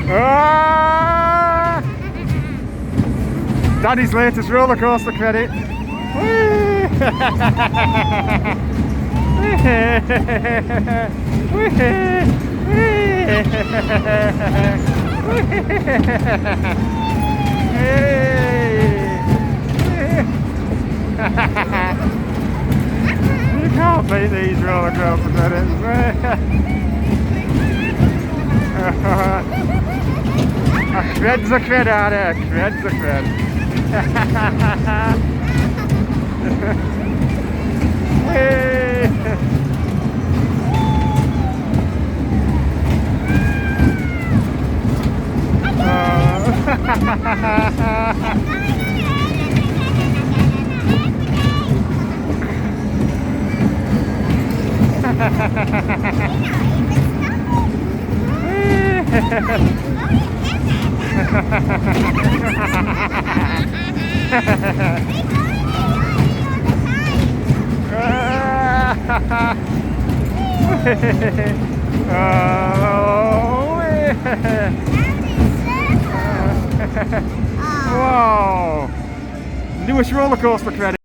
Ah! Daddy's latest roller coaster credit. You can't beat these roller coaster credits. A cred's a cred out there, a cred's a cred. Hey. Wow! Newest roller coaster credit.